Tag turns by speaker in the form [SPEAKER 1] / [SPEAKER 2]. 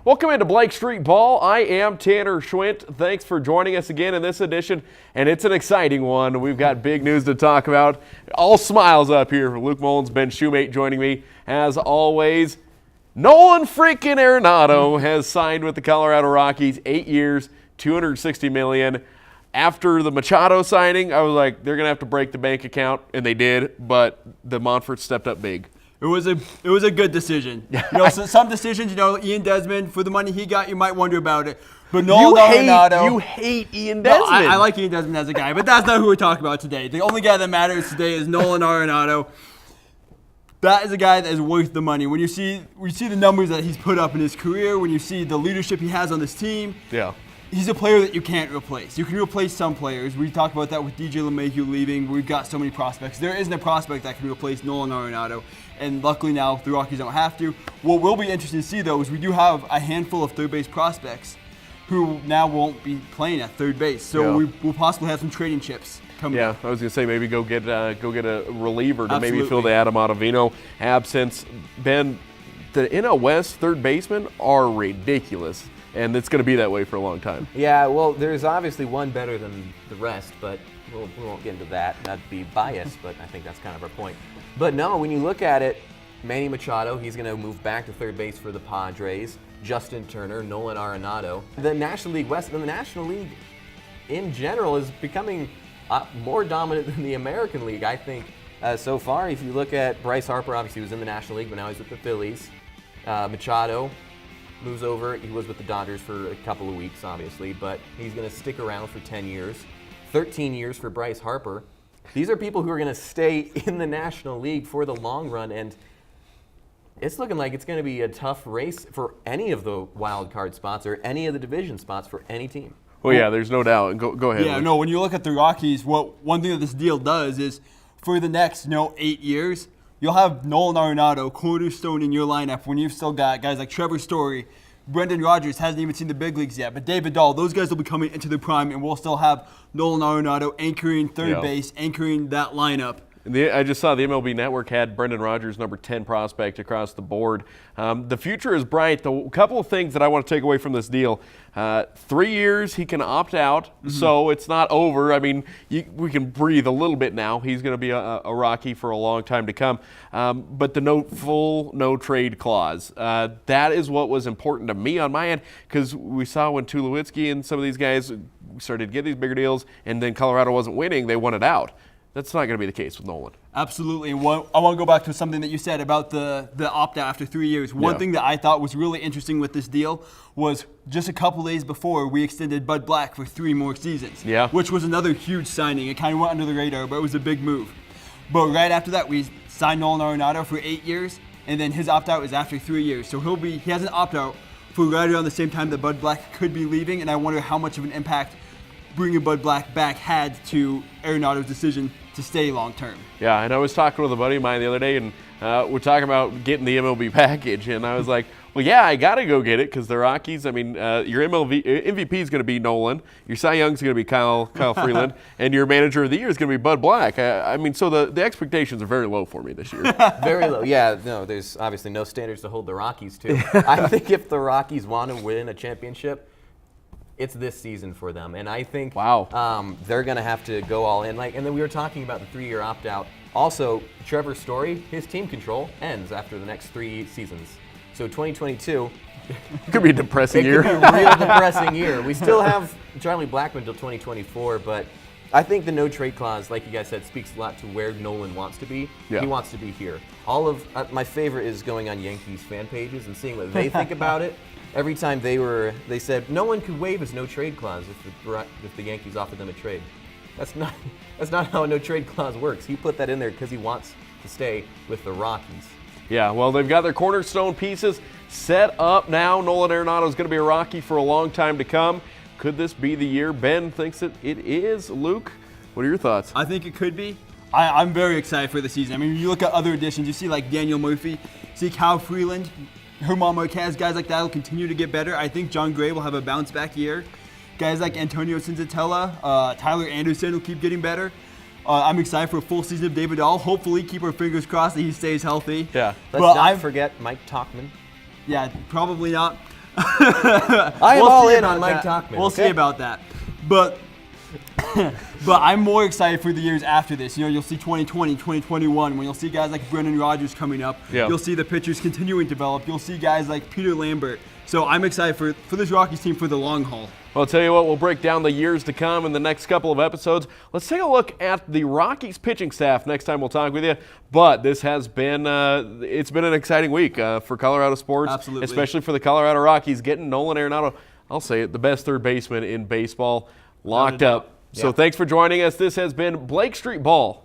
[SPEAKER 1] Welcome into Blake Street Ball. I am Tanner Schwint. Thanks for joining us again in this edition, and it's an exciting one. We've got big news to talk about. All smiles up here. Luke Mullins, Ben Shoemate joining me as always. Nolan freaking Arenado has signed with the Colorado Rockies, 8 years, $260 million. After the Machado signing, I was like, they're going to have to break the bank account, and they did, but the Monfort stepped up big.
[SPEAKER 2] It was a good decision. Some decisions, Ian Desmond, for the money he got, you might wonder about it. But Nolan Arenado.
[SPEAKER 1] You hate Ian Desmond.
[SPEAKER 2] No, I like Ian Desmond as a guy, but that's not who we're talking about today. The only guy that matters today is Nolan Arenado. That is a guy that is worth the money. When you see the numbers that he's put up in his career, when you see the leadership he has on this team, he's a player that you can't replace. You can replace some players. We talked about that with DJ LeMahieu leaving. We've got so many prospects. There isn't a prospect that can replace Nolan Arenado, and luckily now the Rockies don't have to. What will be interesting to see, though, is we do have a handful of third base prospects who now won't be playing at third base. So we'll possibly have some trading chips.
[SPEAKER 1] I was going to say maybe go get a reliever to
[SPEAKER 2] Absolutely.
[SPEAKER 1] maybe fill the Adam Ottavino absence. Ben, the NL West third basemen are ridiculous, and it's going to be that way for a long time.
[SPEAKER 3] Yeah, well, there's obviously one better than the rest, but we won't get into that. That'd be biased, but I think that's kind of our point. But no, when you look at it, Manny Machado, he's going to move back to third base for the Padres. Justin Turner, Nolan Arenado. The National League West and the National League in general is becoming more dominant than the American League, I think, so far. If you look at Bryce Harper, obviously he was in the National League, but now he's with the Phillies. Machado moves over. He was with the Dodgers for a couple of weeks, obviously, but he's going to stick around for 10 years. 13 years for Bryce Harper. These are people who are going to stay in the National League for the long run, and it's looking like it's going to be a tough race for any of the wild card spots or any of the division spots for any team.
[SPEAKER 1] Well, yeah, there's no doubt. Go ahead.
[SPEAKER 2] Yeah,
[SPEAKER 1] Luke.
[SPEAKER 2] no, when you look at the Rockies, one thing that this deal does is for the next 8 years, you'll have Nolan Arenado cornerstone in your lineup when you've still got guys like Trevor Story. Brendan Rodgers hasn't even seen the big leagues yet, but David Dahl, those guys will be coming into their prime, and we'll still have Nolan Arenado anchoring third base, anchoring that lineup.
[SPEAKER 1] I just saw the MLB Network had Brendan Rodgers, number 10 prospect across the board. The future is bright. A couple of things that I want to take away from this deal. 3 years, he can opt out, so it's not over. I mean, we can breathe a little bit now. He's going to be a Rocky for a long time to come. But the no trade clause, that is what was important to me on my end, because we saw when Tulowitzki and some of these guys started to get these bigger deals, and then Colorado wasn't winning, they wanted out. That's not going to be the case with Nolan.
[SPEAKER 2] Absolutely. And I want to go back to something that you said about the opt-out after 3 years. One thing that I thought was really interesting with this deal was just a couple days before we extended Bud Black for 3 more seasons, which was another huge signing. It kind of went under the radar, but it was a big move. But right after that, we signed Nolan Arenado for 8 years, and then his opt-out is after 3 years. So he has an opt-out for right around the same time that Bud Black could be leaving, and I wonder how much of an impact bringing Bud Black back had to Arenado's decision to stay long term.
[SPEAKER 1] Yeah, and I was talking with a buddy of mine the other day, and we're talking about getting the MLB package, and I was like, well, yeah, I got to go get it because the Rockies, I mean, your MVP is going to be Nolan, your Cy Young is going to be Kyle Freeland, and your manager of the year is going to be Bud Black. I mean, so the expectations are very low for me this year.
[SPEAKER 3] Very low. Yeah, no, there's obviously no standards to hold the Rockies to. I think if the Rockies want to win a championship, it's this season for them, and I think they're going to have to go all in. And then we were talking about the 3-year opt-out. Also, Trevor Story, his team control ends after the next 3 seasons. So 2022
[SPEAKER 1] could be a depressing year.
[SPEAKER 3] Could be a real depressing year. We still have Charlie Blackmon until 2024, but I think the no trade clause, like you guys said, speaks a lot to where Nolan wants to be. He wants to be here. All of my favorite is going on Yankees fan pages and seeing what they think about it. Every time they said no one could waive his no trade clause if the Yankees offered them a trade. That's not how a no trade clause works. He put that in there because he wants to stay with the Rockies.
[SPEAKER 1] Yeah, well, they've got their cornerstone pieces set up now. Nolan Arenado is going to be a Rocky for a long time to come. Could this be the year? Ben thinks it is. Luke, what are your thoughts?
[SPEAKER 2] I think it could be. I'm very excited for the season. I mean, you look at other additions, you see like Daniel Murphy, see Kyle Freeland, Germán Marquez, guys like that will continue to get better. I think John Gray will have a bounce-back year. Guys like Antonio Senzatella, Tyler Anderson will keep getting better. I'm excited for a full season of David Dahl. Hopefully, keep our fingers crossed that he stays healthy.
[SPEAKER 1] Yeah.
[SPEAKER 3] Let's not forget Mike Tauchman.
[SPEAKER 2] Yeah, probably not.
[SPEAKER 3] I am
[SPEAKER 2] We'll
[SPEAKER 3] all
[SPEAKER 2] see
[SPEAKER 3] in on
[SPEAKER 2] about
[SPEAKER 3] Mike
[SPEAKER 2] that.
[SPEAKER 3] Tauchman.
[SPEAKER 2] We'll see
[SPEAKER 3] okay?
[SPEAKER 2] about that. But I'm more excited for the years after this. You know, you'll see 2020, 2021, when you'll see guys like Brendan Rodgers coming up.
[SPEAKER 1] Yeah.
[SPEAKER 2] You'll see the pitchers continuing to develop. You'll see guys like Peter Lambert. So I'm excited for this Rockies team for the long haul.
[SPEAKER 1] Well, I'll tell you what, we'll break down the years to come in the next couple of episodes. Let's take a look at the Rockies pitching staff next time we'll talk with you. But this has been it's been an exciting week for Colorado sports.
[SPEAKER 2] Absolutely.
[SPEAKER 1] Especially for the Colorado Rockies, getting Nolan Arenado, I'll say it, the best third baseman in baseball, locked up. So thanks for joining us. This has been Blake Street Ball.